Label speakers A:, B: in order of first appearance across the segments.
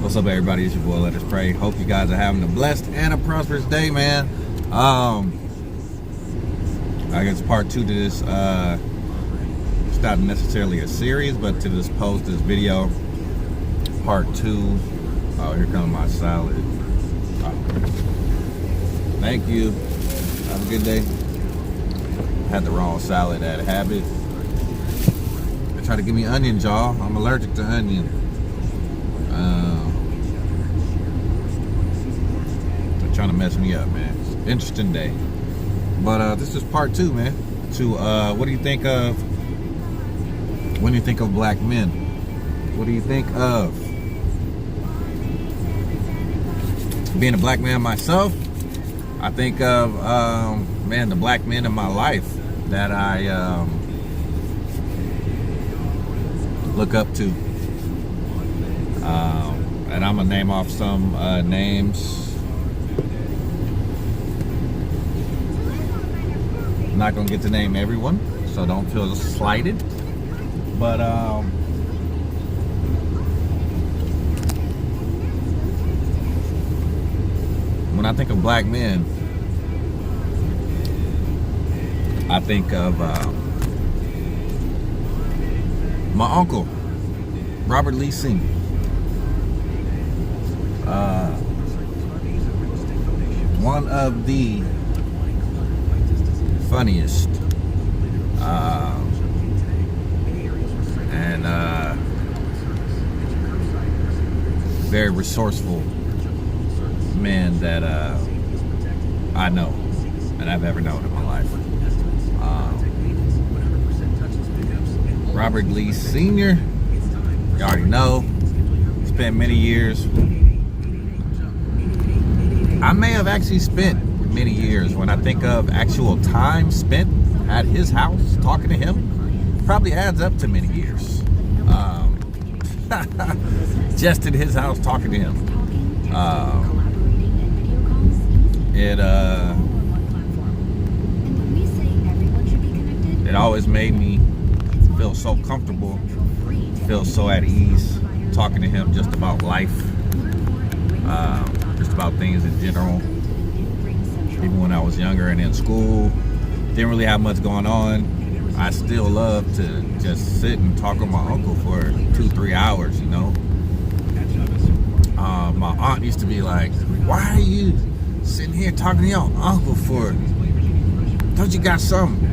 A: What's up, everybody? It's your boy, Let Us Pray. Hope you guys are having a blessed and a prosperous day, man. I guess part 2 to this, it's not necessarily a series, but to this video, part 2. Oh, here comes my salad. Oh. Thank you. Have a good day. Had the wrong salad at Habit. They tried to give me onions, y'all. I'm allergic to onion. They're trying to mess me up, man. It's an interesting day. But this is part 2, man. To what do you think of when you think of black men? What do you think of being a black man myself? I think of man, the black men in my life that I look up to. And I'm gonna name off some names. I'm not gonna get to name everyone, so don't feel slighted. But when I think of black men, I think of my uncle, Robert Lee Sr. One of the funniest and very resourceful men that I know and I've ever known in my life. Robert Lee Sr., you already know, spent many years. I may have actually spent many years. When I think of actual time spent at his house talking to him, probably adds up to many years. Just in his house talking to him. It always made me feel so comfortable, feel so at ease talking to him just about life, just about things in general. Even when I was younger and in school, didn't really have much going on, I still love to just sit and talk with my uncle for 2-3 hours, you know. My aunt used to be like, "Why are you sitting here talking to your uncle for? Don't you got something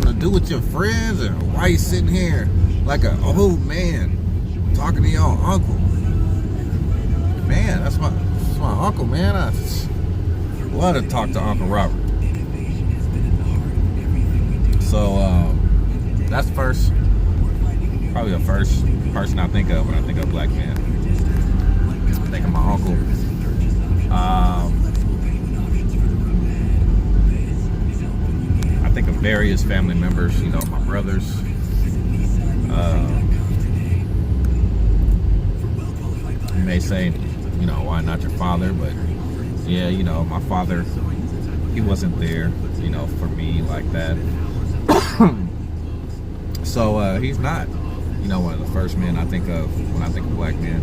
A: to do with your friends? Or why are you sitting here like an old man talking to your uncle?" Man, that's my uncle, man. I love to talk to Uncle Robert. So that's probably the first person I think of when I think of black men. I think of my uncle. I think of various family members, you know, my brothers. You may say, you know, why not your father? But yeah, you know, my father, he wasn't there, you know, for me like that. So he's not, you know, one of the first men I think of when I think of black men.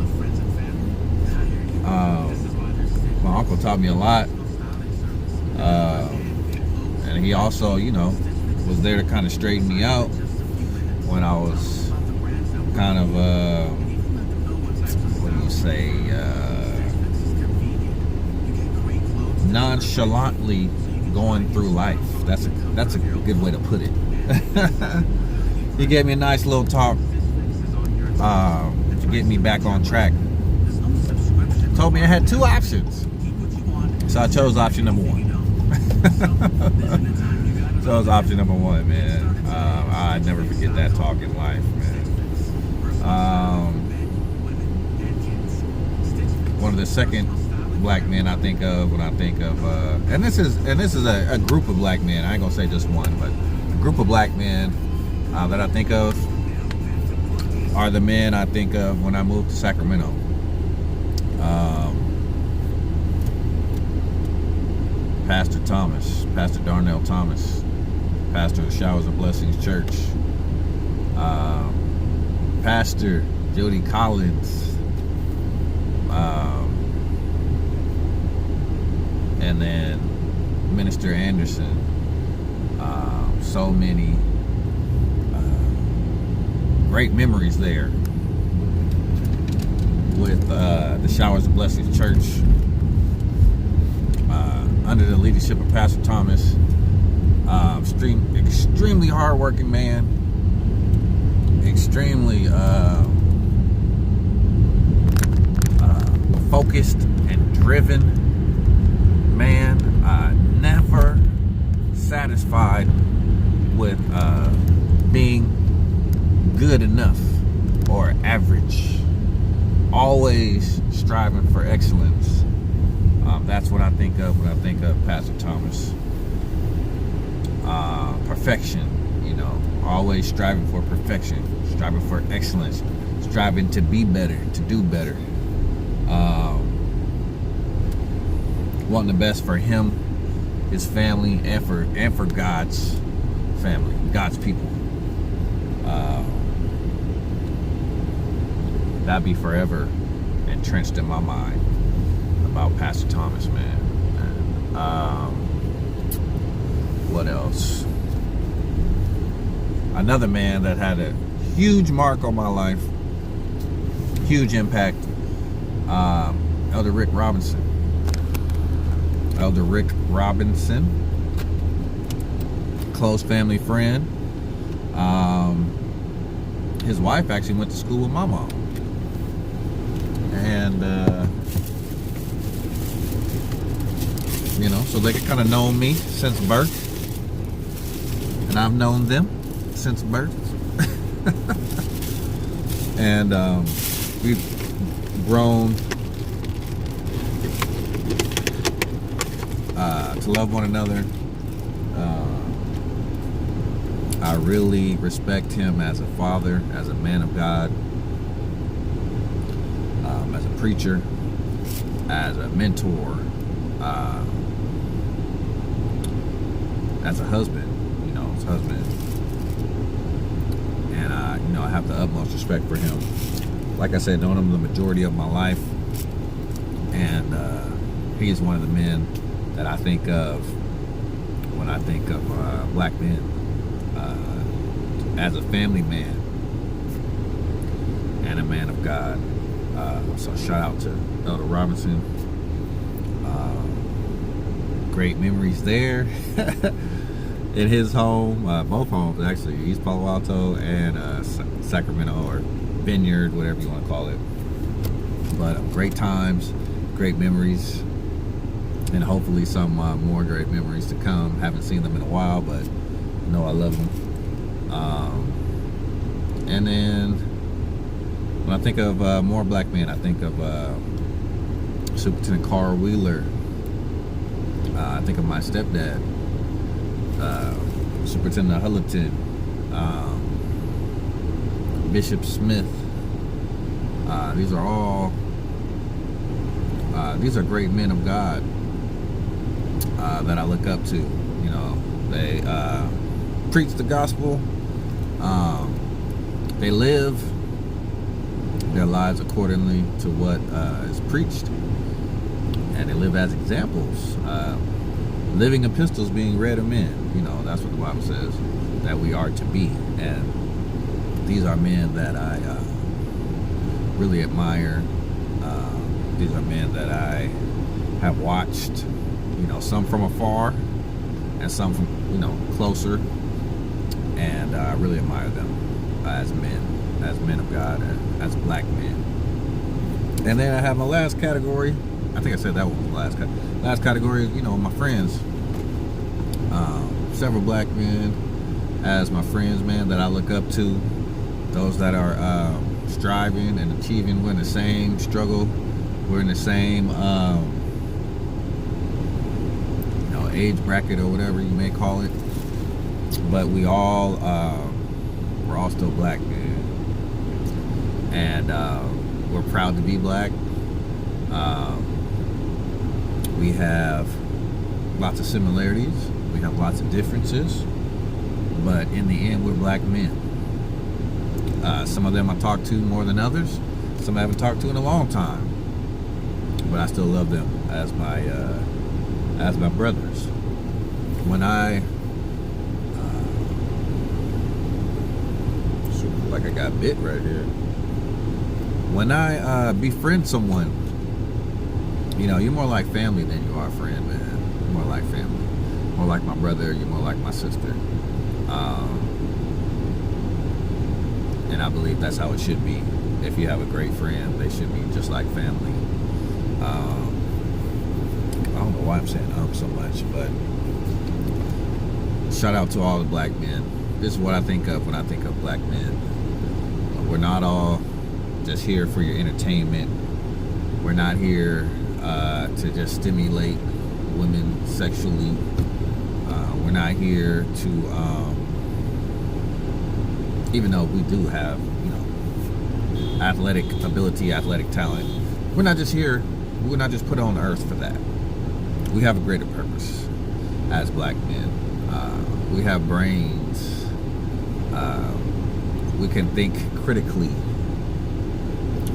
A: My uncle taught me a lot. And he also, you know, was there to kind of straighten me out when I was kind of, what do you say, nonchalantly going through life. That's a good way to put it. He gave me a nice little talk to get me back on track. Told me I had 2 options, so I chose option number 1. Chose option number 1, man. I'd never forget that talk in life, man. One of the second black men I think of when I think of, and this is a group of black men. I ain't gonna say just one, but a group of black men that I think of are the men I think of when I moved to Sacramento. Pastor Darnell Thomas, pastor of Showers of Blessings Church, Pastor Jody Collins, And then Minister Anderson. So many great memories there with the Showers of Blessings Church under the leadership of Pastor Thomas. Extremely hardworking man, extremely focused and driven man, never satisfied with being good enough or average, always striving for excellence. That's what I think of when I think of Pastor Thomas. Perfection, always striving for perfection, striving for excellence, striving to be better, to do better, wanting the best for him, his family, and for God's family, God's people. That'd be forever entrenched in my mind about Pastor Thomas, man. What else? Another man that had a huge mark on my life, huge impact, Elder Rick Robinson. Elder Rick Robinson, close family friend. His wife actually went to school with my mom. And, so they kind of known me since birth. And I've known them since birth. And we've grown to love one another. I really respect him as a father, as a man of God, as a preacher, as a mentor, as a husband, his husband. And I have the utmost respect for him. Like I said, known him the majority of my life, and he is one of the men that I think of when I think of black men, as a family man and a man of God. So shout out to Elder Robinson. Great memories there in his home, both homes actually, East Palo Alto and Sacramento, or Vineyard, whatever you want to call it. But great times, great memories, and hopefully some more great memories to come. Haven't seen them in a while, but I know I love them. And then when I think of more black men, I think of Superintendent Carl Wheeler. I think of my stepdad, Superintendent Hullerton, Bishop Smith. These are great men of God that I look up to. They preach the gospel. They live their lives accordingly to what is preached, and they live as examples, living epistles being read of men. That's what the Bible says that we are to be. And these are men that I really admire. These are men that I have watched, some from afar and some from closer, and I really admire them as men of God, and as black men. And then I have my last category. I think I said that one was the last category is, my friends. Several black men as my friends, man, that I look up to. Those that are striving and achieving. We're in the same struggle. We're in the same age bracket, or whatever you may call it. But we're all still black, man. And we're proud to be black. We have lots of similarities. We have lots of differences. But in the end, we're black men. Some of them I talk to more than others. Some I haven't talked to in a long time. but I still love them as my brothers. When I like I got bit right here. When I befriend someone, you know, you're more like family than you are friend, man. You're more like family, more like my brother. You're more like my sister, and I believe that's how it should be. If you have a great friend, they should be just like family. I don't know why I'm saying so much, but shout out to all the black men. This is what I think of when I think of black men. We're not all just here for your entertainment. We're not here to just stimulate women sexually. We're not here to, even though we do have, you know, athletic ability, athletic talent, we're not just here, we're not just put on earth for that. We have a greater purpose as black men. We have brains. We can think critically.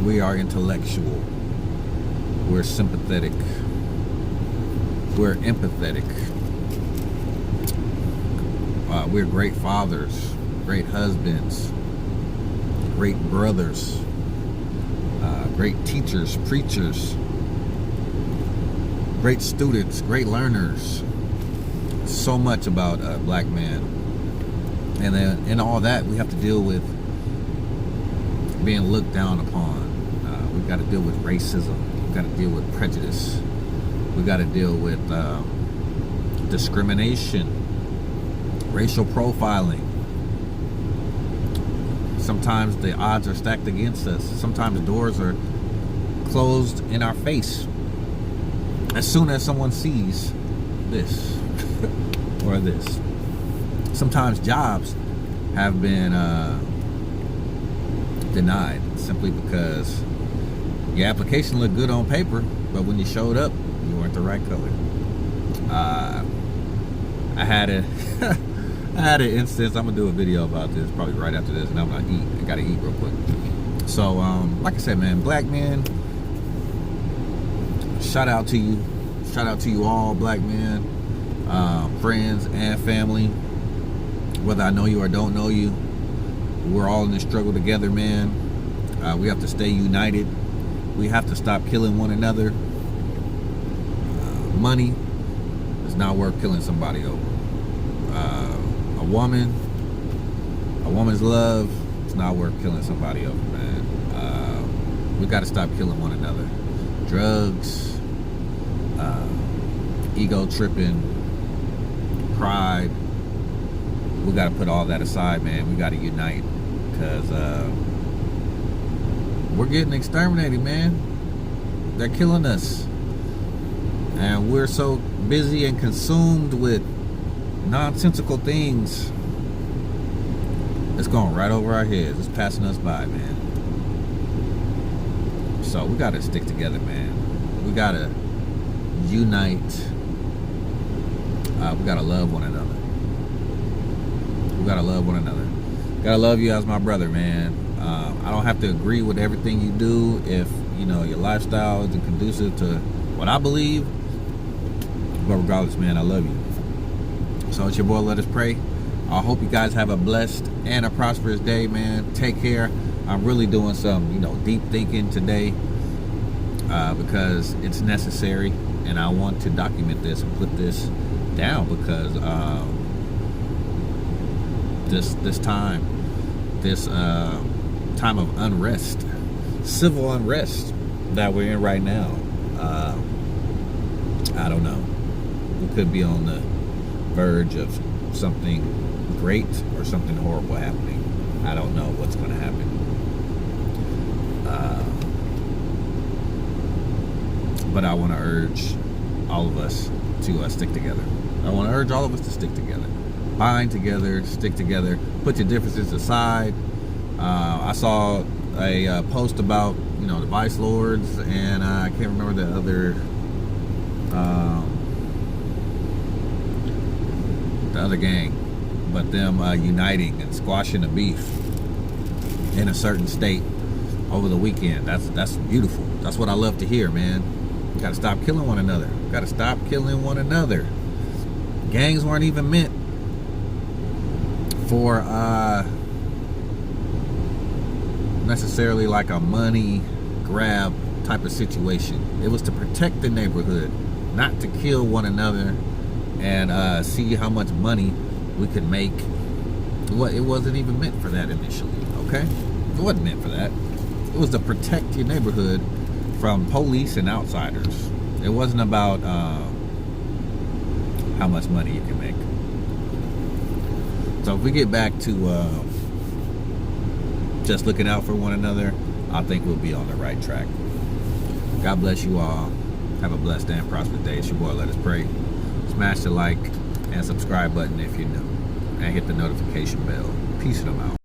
A: We are intellectual. We're sympathetic. We're empathetic. We're great fathers, great husbands, great brothers, great teachers, preachers, great students, great learners. So much about black men. And then in all that, we have to deal with being looked down upon. We've got to deal with racism. We've got to deal with prejudice. We've got to deal with discrimination, racial profiling. Sometimes the odds are stacked against us. Sometimes doors are closed in our face. As soon as someone sees this or this. Sometimes jobs have been denied simply because your application looked good on paper, but when you showed up, you weren't the right color. I had an instance. I'm gonna do a video about this probably right after this, and I'm gonna eat. I gotta eat real quick. So, like I said, man, black men, shout out to you. Shout out to you all, black men, friends and family. Whether I know you or don't know you, we're all in this struggle together, man. We have to stay united. We have to stop killing one another. Money is not worth killing somebody over. A woman's love is not worth killing somebody over, man. We got to stop killing one another. Drugs, ego tripping, pride. We got to put all that aside, man. We got to unite, because we're getting exterminated, man. They're killing us, and we're so busy and consumed with nonsensical things. It's going right over our heads. It's passing us by, man. So we got to stick together, man. We got to unite. We got to love one another. We gotta love one another. Gotta love you as my brother, man. I don't have to agree with everything you do if, you know, your lifestyle isn't conducive to what I believe. But regardless, man, I love you. So it's your boy, Let Us Pray. I hope you guys have a blessed and a prosperous day, man. Take care. I'm really doing some, you know, deep thinking today because it's necessary, and I want to document this and put this down because this time of unrest, civil unrest that we're in right now, I don't know. We could be on the verge of something great or something horrible happening. I don't know what's going to happen. But I want to urge all of us to stick together. I want to urge all of us to stick together. Bind together, stick together, put your differences aside. I saw a post about, you know, the Vice Lords, and I can't remember the other gang, but them uniting and squashing the beef in a certain state over the weekend. That's beautiful. That's what I love to hear, man. Gotta stop killing one another. Gotta stop killing one another. Gangs weren't even meant for necessarily like a money grab type of situation. It was to protect the neighborhood, not to kill one another and see how much money we could make. It wasn't even meant for that initially, okay? It wasn't meant for that. It was to protect your neighborhood from police and outsiders. It wasn't about how much money you can make. So if we get back to just looking out for one another, I think we'll be on the right track. God bless you all. Have a blessed and prosperous day. It's your boy, Let Us Pray. Smash the like and subscribe button if you're new, and hit the notification bell. Peace and I'm out.